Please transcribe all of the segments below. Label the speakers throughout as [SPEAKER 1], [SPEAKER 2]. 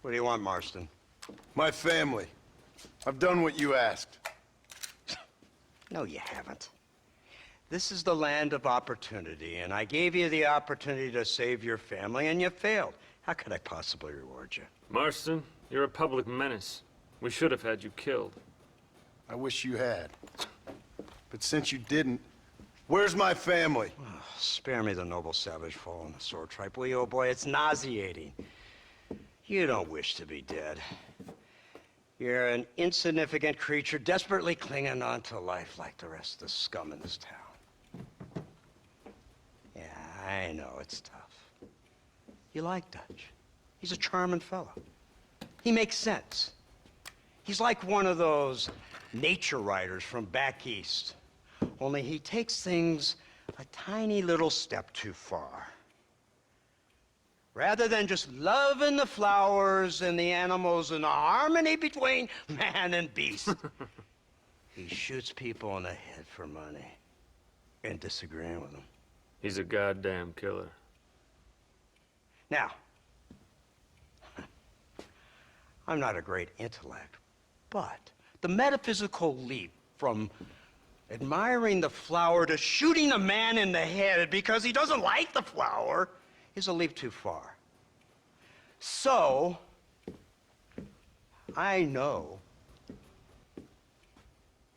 [SPEAKER 1] What do you want, Marston?
[SPEAKER 2] My family. I've done what you asked.
[SPEAKER 1] No, you haven't. This is the land of opportunity, and I gave you the opportunity to save your family, and you failed. How could I possibly reward you?
[SPEAKER 3] Marston, you're a public menace. We should have had you killed.
[SPEAKER 2] I wish you had. But since you didn't, where's my family?
[SPEAKER 1] Oh, spare me the noble savage fall on the sword tripe, will you, old boy? It's nauseating. You don't wish to be dead. You're an insignificant creature desperately clinging on to life like the rest of the scum in this town. Yeah, I know it's tough. You like Dutch. He's a charming fellow. He makes sense. He's like one of those nature writers from back east. Only he takes things a tiny little step too far. Rather than just loving the flowers and the animals and the harmony between man and beast, he shoots people in the head for money and disagreeing with them.
[SPEAKER 3] He's a goddamn killer.
[SPEAKER 1] Now, I'm not a great intellect, but the metaphysical leap from admiring the flower to shooting a man in the head because he doesn't like the flower is a leap too far. So, I know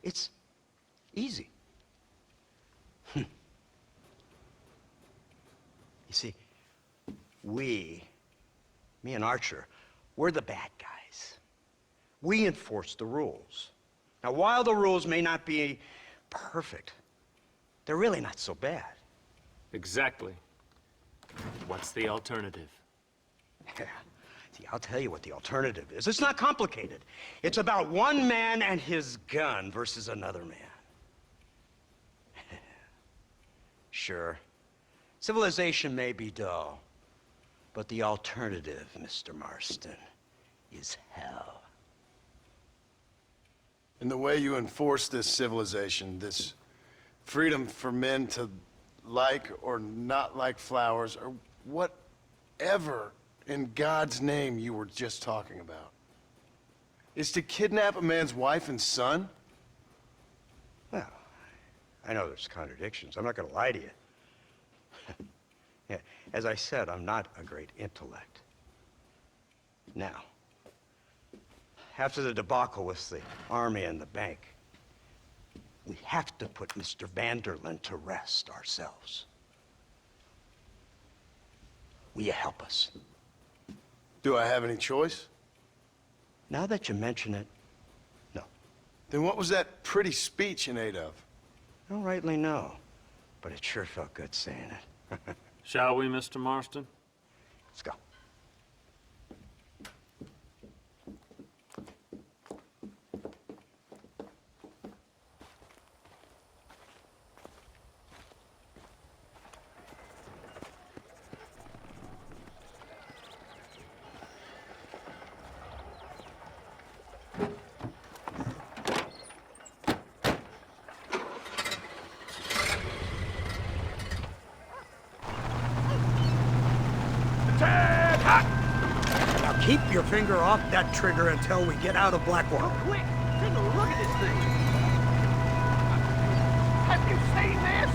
[SPEAKER 1] it's easy. You see, me and Archer, we're the bad guys. We enforce the rules. Now, while the rules may not be perfect, they're really not so bad.
[SPEAKER 3] Exactly. What's the alternative?
[SPEAKER 1] Yeah. See, I'll tell you what the alternative is. It's not complicated. It's about one man and his gun versus another man. Sure, civilization may be dull, but the alternative, Mr. Marston, is hell.
[SPEAKER 2] And the way you enforce this civilization, this freedom for men to like or not like flowers, or whatever in God's name you were just talking about, is to kidnap a man's wife and son?
[SPEAKER 1] Well, I know there's contradictions. I'm not going to lie to you. Yeah, as I said, I'm not a great intellect. Now, after the debacle with the army and the bank, we have to put Mr. Vanderlyn to rest ourselves. Will you help us?
[SPEAKER 2] Do I have any choice?
[SPEAKER 1] Now that you mention it, no.
[SPEAKER 2] Then what was that pretty speech in aid of?
[SPEAKER 1] I don't rightly know, but it sure felt good saying it.
[SPEAKER 3] Shall we, Mr. Marston?
[SPEAKER 1] Let's go. Keep your finger off that trigger until we get out of Blackwater.
[SPEAKER 4] Oh, quick! Take a look at this thing! Have you seen this?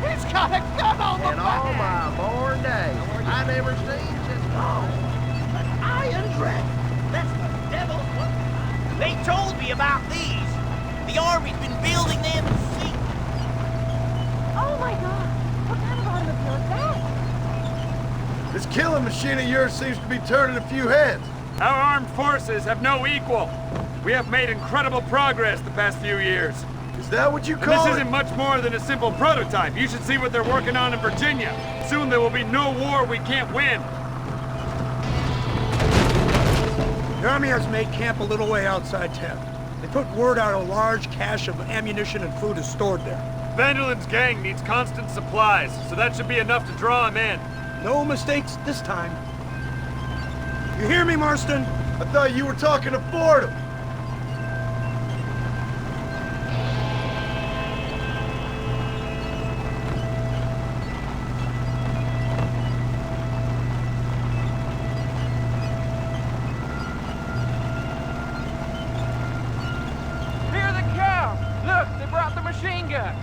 [SPEAKER 4] He's got a gun on the back!
[SPEAKER 5] In all my born days, I never seen such
[SPEAKER 4] An iron dragon! That's the devil!
[SPEAKER 6] They told me about these. The Army's been building them in secret.
[SPEAKER 7] Oh my God! What kind of automobile is that?
[SPEAKER 2] This killing machine of yours seems to be turning a few heads.
[SPEAKER 3] Our armed forces have no equal. We have made incredible progress the past few years.
[SPEAKER 2] Is that what you
[SPEAKER 3] And
[SPEAKER 2] call
[SPEAKER 3] this
[SPEAKER 2] it?
[SPEAKER 3] isn't much more than a simple prototype. You should see what they're working on in Virginia. Soon there will be no war we can't win.
[SPEAKER 8] The Army has made camp a little way outside town. They put word out a large cache of ammunition and food is stored there.
[SPEAKER 3] Vanderlyn's gang needs constant supplies, so that should be enough to draw him in.
[SPEAKER 8] No mistakes this time. You hear me, Marston?
[SPEAKER 2] I thought you were talking to Fordham.
[SPEAKER 4] machine gun.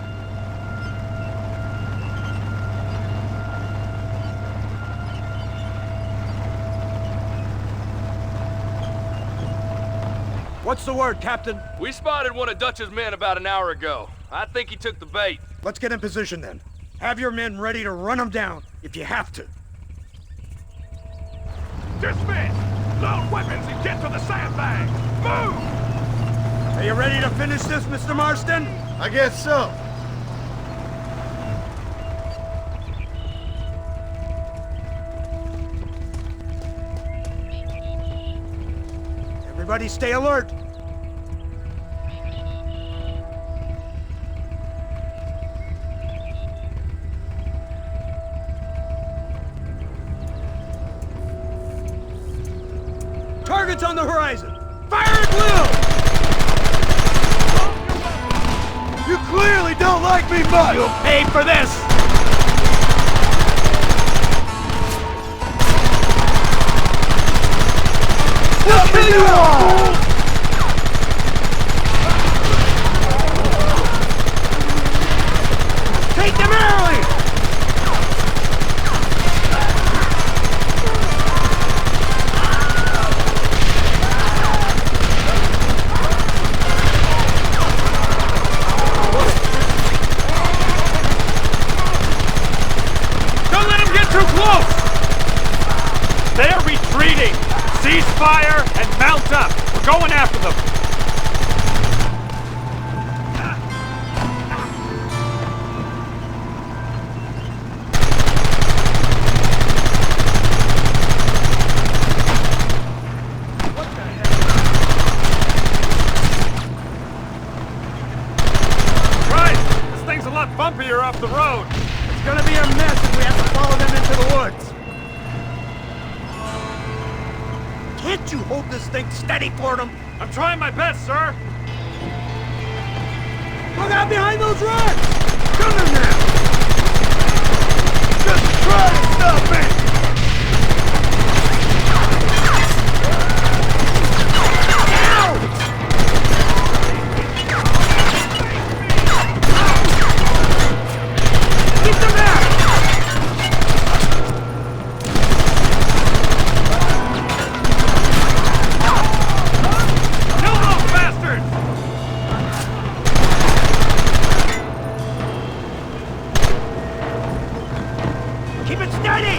[SPEAKER 8] What's the word, Captain?
[SPEAKER 3] We spotted one of Dutch's men about an hour ago. I think he took the bait.
[SPEAKER 8] Let's get in position then. Have your men ready to run them down if you have to.
[SPEAKER 3] Dismiss! Load weapons and get to the sandbags! Move!
[SPEAKER 8] Are you ready to finish this, Mr. Marston?
[SPEAKER 2] I guess so.
[SPEAKER 8] Everybody stay alert. Targets on the horizon! Fire at will!
[SPEAKER 2] You clearly don't like me much!
[SPEAKER 3] You'll pay for this!
[SPEAKER 2] We'll kill you all!
[SPEAKER 8] Take them early!
[SPEAKER 3] Don't let them get too close! They're retreating! Cease fire and mount up! We're going after them! Christ! This thing's a lot bumpier off the road!
[SPEAKER 8] It's gonna be a mess if we have to follow them into the woods. Can't you hold this thing steady for them?
[SPEAKER 3] I'm trying my best, sir!
[SPEAKER 8] Look out behind those rocks! Come in now!
[SPEAKER 2] Just try to stop me!
[SPEAKER 8] Keep them out!
[SPEAKER 3] Kill those bastards!
[SPEAKER 8] Keep it steady!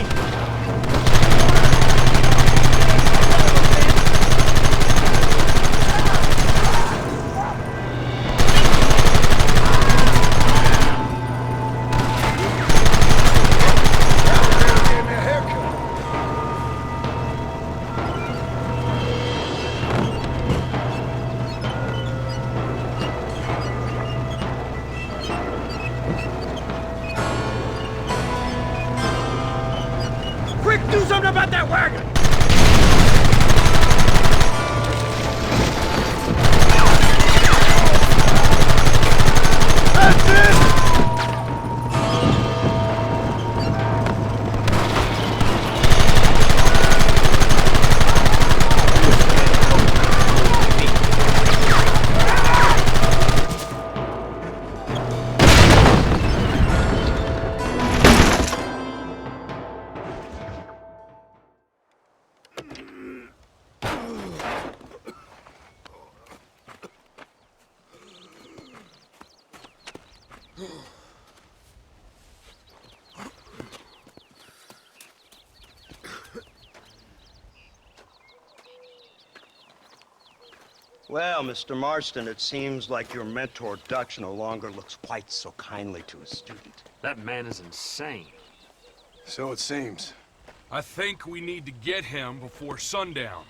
[SPEAKER 2] Gave me a haircut.
[SPEAKER 8] Quick, do something about that wagon!
[SPEAKER 2] That's it!
[SPEAKER 1] Well, Mr. Marston, it seems like your mentor Dutch no longer looks quite so kindly to his student.
[SPEAKER 3] That man is insane.
[SPEAKER 2] So it seems.
[SPEAKER 9] I think we need to get him before sundown.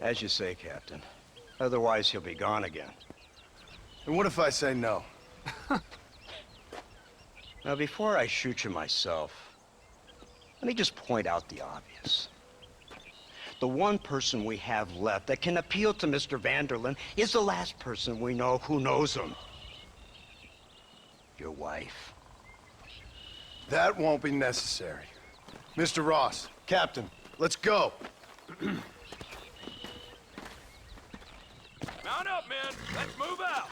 [SPEAKER 1] As you say, Captain. Otherwise, he'll be gone again.
[SPEAKER 2] And what if I say no?
[SPEAKER 1] Now, before I shoot you myself, let me just point out the obvious. The one person we have left that can appeal to Mr. Vanderlyn is the last person we know who knows him. Your wife.
[SPEAKER 2] That won't be necessary. Mr. Ross, Captain, let's go.
[SPEAKER 3] Mount up, men! Let's move out!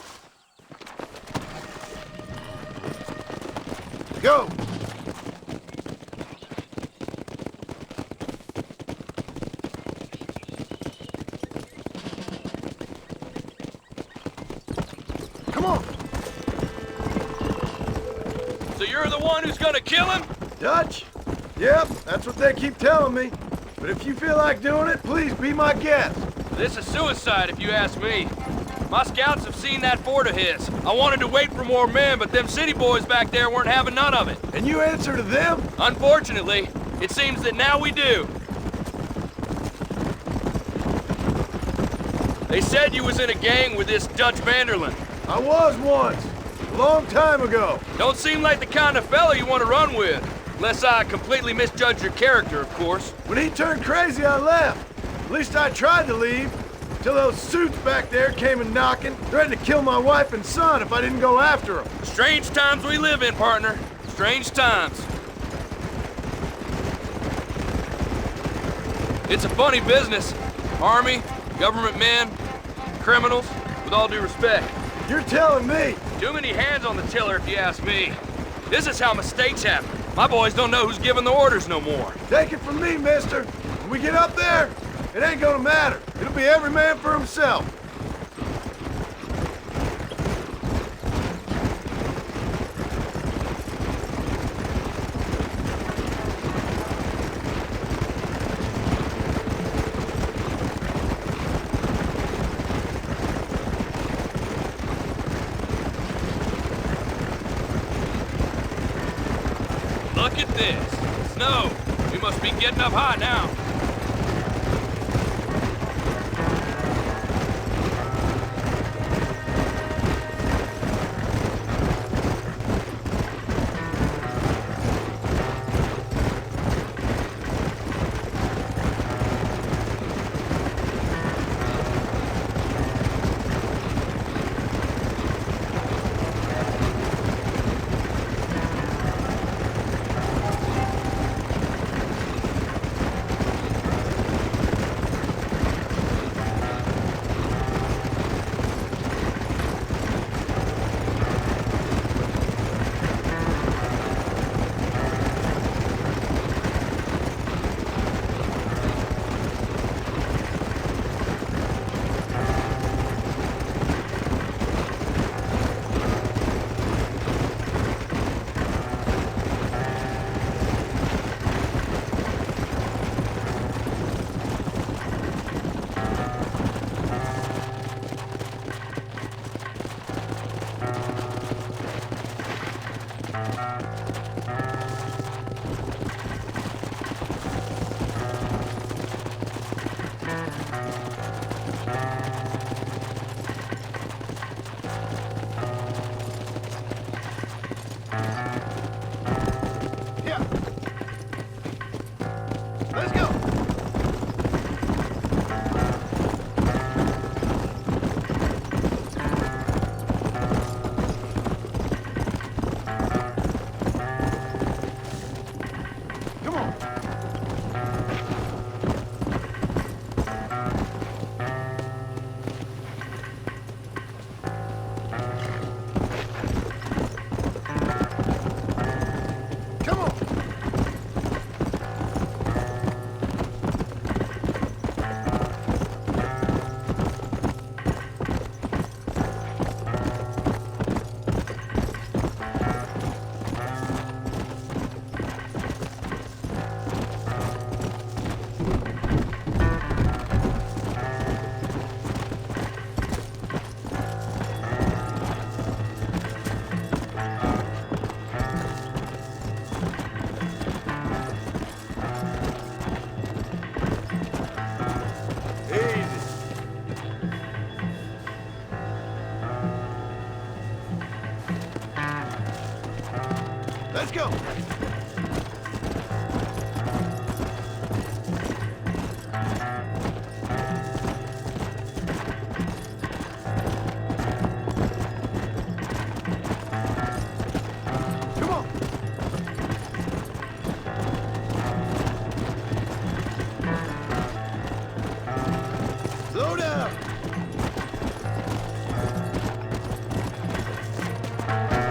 [SPEAKER 2] Go! Come on!
[SPEAKER 9] So you're the one who's gonna kill him?
[SPEAKER 2] Dutch? Yep, that's what they keep telling me. But if you feel like doing it, please be my guest.
[SPEAKER 9] This is suicide, if you ask me. My scouts have seen that fort of his. I wanted to wait for more men, but them city boys back there weren't having none of it.
[SPEAKER 2] And you answer to them?
[SPEAKER 9] Unfortunately, it seems that now we do. They said you was in a gang with this Dutch Vanderlyn.
[SPEAKER 2] I was once. A long time ago.
[SPEAKER 9] Don't seem like the kind of fella you want to run with. Unless I completely misjudged your character, of course.
[SPEAKER 2] When he turned crazy, I left. At least I tried to leave. Till those suits back there came and knocking, threatened to kill my wife and son if I didn't go after them.
[SPEAKER 9] Strange times we live in, partner. Strange times. It's a funny business. Army, government men, criminals, with all due respect.
[SPEAKER 2] You're telling me?
[SPEAKER 9] Too many hands on the tiller, if you ask me. This is how mistakes happen. My boys don't know who's giving the orders no more.
[SPEAKER 2] Take it from me, mister. When we get up there, it ain't gonna matter. It'll be every man for himself.
[SPEAKER 9] Look at this. Snow. We must be getting up high now.
[SPEAKER 2] Let's go. Come on. Come on. Let's go. Come on. Slow down.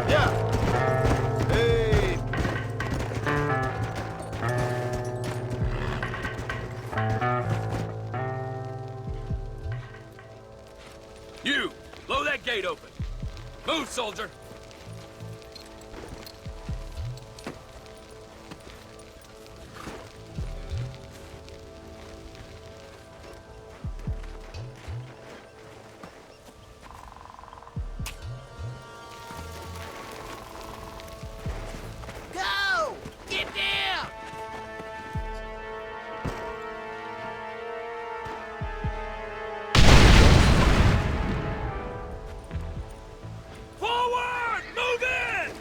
[SPEAKER 2] Yeah. Hey.
[SPEAKER 9] gate open. Move, soldier!
[SPEAKER 6] Go! Get down!
[SPEAKER 3] Forward! Move in!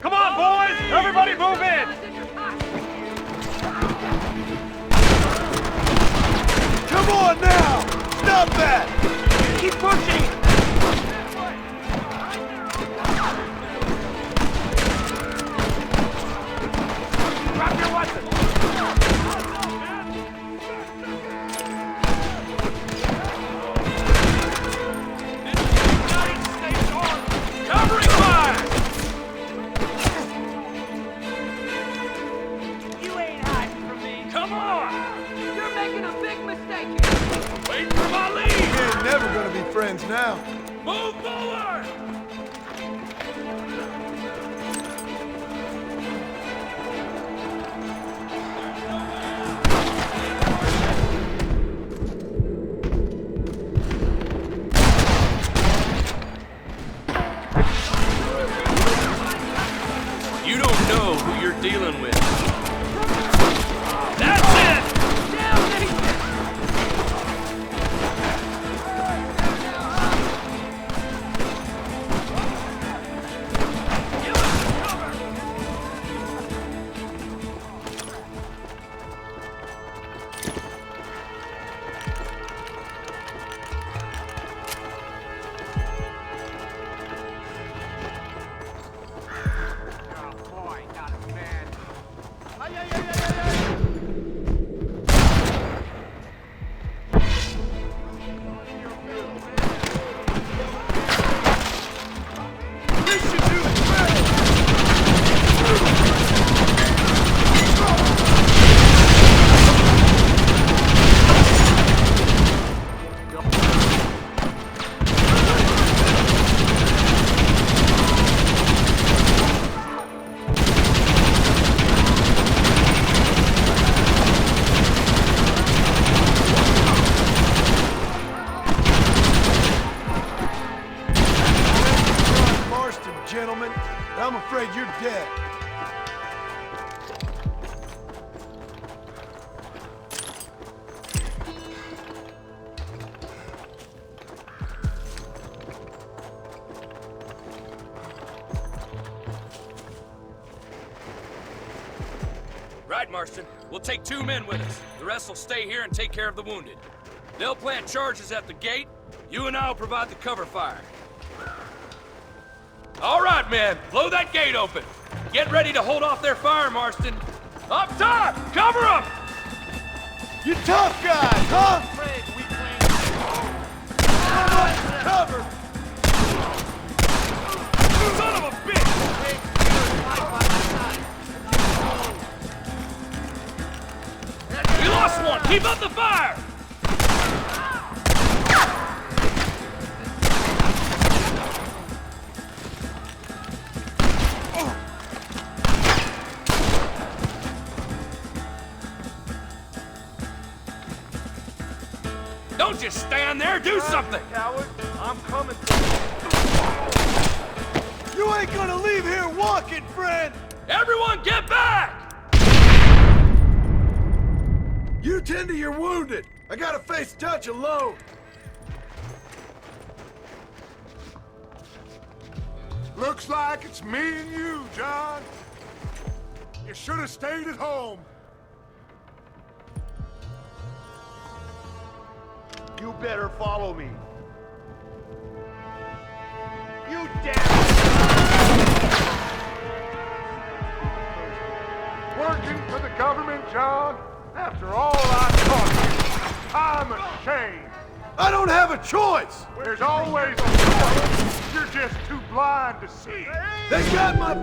[SPEAKER 3] Come on, boys! Everybody move in!
[SPEAKER 2] Come on now! Stop that!
[SPEAKER 3] Keep pushing! Drop your weapons! United States Army! Covering fire!
[SPEAKER 4] You ain't hiding from me.
[SPEAKER 3] Come on!
[SPEAKER 4] You're making a big mistake here.
[SPEAKER 3] Wait for my lead!
[SPEAKER 2] We ain't never gonna be friends now.
[SPEAKER 3] Move forward!
[SPEAKER 9] You don't know who you're dealing with.
[SPEAKER 3] That's it!
[SPEAKER 2] Gentlemen, I'm afraid you're dead.
[SPEAKER 9] Right, Marston. We'll take 2 men with us. The rest will stay here and take care of the wounded. They'll plant charges at the gate. You and I'll provide the cover fire. All right, men. Blow that gate open. Get ready to hold off their fire, Marston. Up top! Cover them!
[SPEAKER 2] You tough guys, huh? Cover!
[SPEAKER 3] Son of a bitch! We lost one! Keep up the fire! Don't just stand there, do something!
[SPEAKER 5] Coward, I'm coming.
[SPEAKER 2] You ain't gonna leave here walking, friend!
[SPEAKER 9] Everyone get back!
[SPEAKER 2] You tend to your wounded. I got a face touch alone.
[SPEAKER 10] Looks like it's me and you, John. You should have stayed at home.
[SPEAKER 5] You better follow me. You damn!
[SPEAKER 10] Working for the government, John? After all I taught you, I'm ashamed.
[SPEAKER 2] I don't have a choice!
[SPEAKER 10] There's always a choice. You're just too blind to see.
[SPEAKER 2] They got my...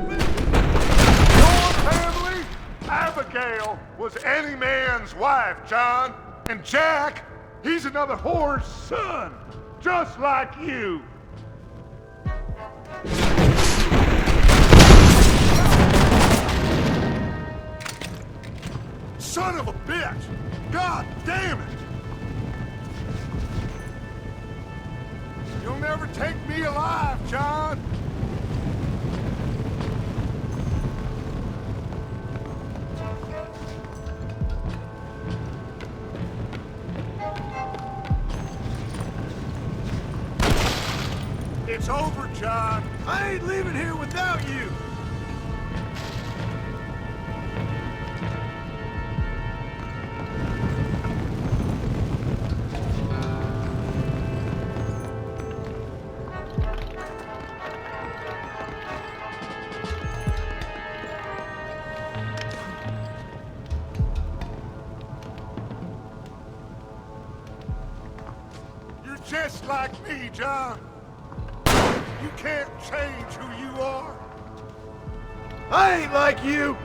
[SPEAKER 10] Your family? Abigail was any man's wife, John. And Jack He's another whore's son, just like you. Son of a bitch! God damn it! You'll never take me alive, John! It's over, John. I ain't leaving here without you. You're just like me, John. You can't change who you are. I ain't like you.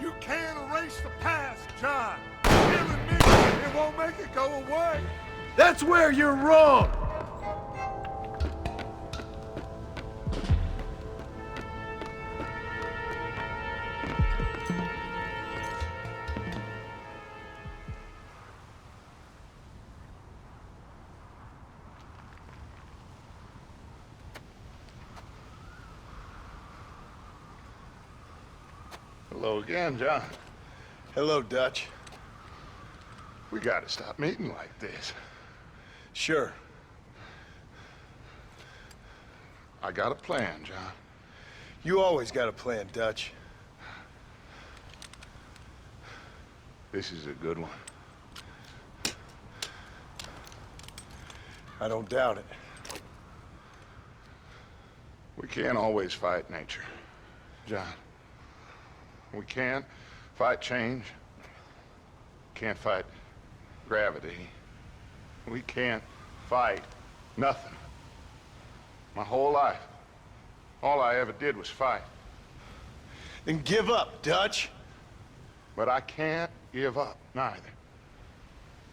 [SPEAKER 10] You can't erase the past, John. Killing me, it won't make it go away. That's where you're wrong.
[SPEAKER 2] Hello again, John. Hello, Dutch. We gotta stop meeting like this. Sure. I got a plan, John. You always got a plan, Dutch. This is a good one. I don't doubt it. We can't always fight nature, John. We can't fight change. Can't fight gravity. We can't fight nothing. My whole life, all I ever did was fight. Then give up, Dutch. But I can't give up, neither.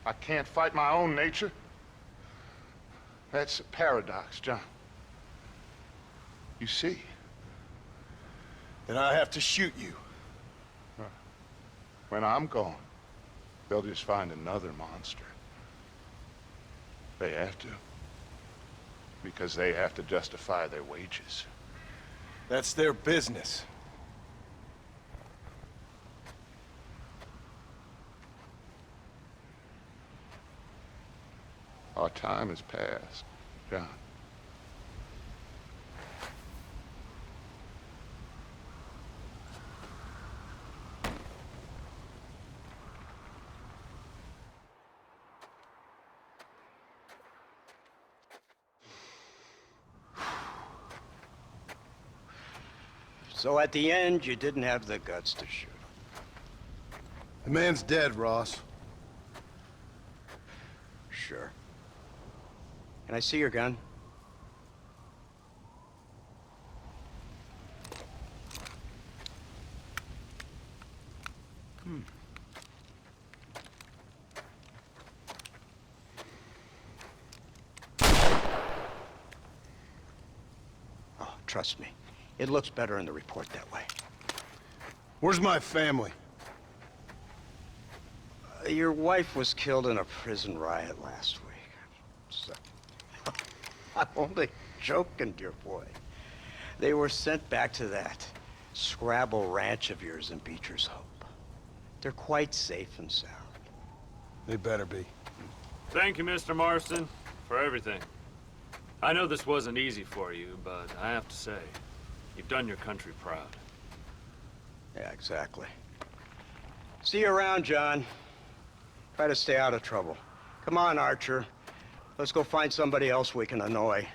[SPEAKER 2] I can't fight my own nature. That's a paradox, John. You see? Then I have to shoot you. When I'm gone, they'll just find another monster. They have to. Because they have to justify their wages. That's their business. Our time has passed, John.
[SPEAKER 1] So at the end, you didn't have the guts to shoot him.
[SPEAKER 2] The man's dead, Ross.
[SPEAKER 1] Sure. Can I see your gun? Oh, trust me. It looks better in the report that way.
[SPEAKER 2] Where's my family?
[SPEAKER 1] Your wife was killed in a prison riot last week. So, I'm only joking, dear boy. They were sent back to that Scrabble ranch of yours in Beecher's Hope. They're quite safe and sound.
[SPEAKER 2] They better be.
[SPEAKER 3] Thank you, Mr. Marston, for everything. I know this wasn't easy for you, but I have to say, you've done your country proud.
[SPEAKER 1] Yeah, exactly. See you around, John. Try to stay out of trouble. Come on, Archer. Let's go find somebody else we can annoy.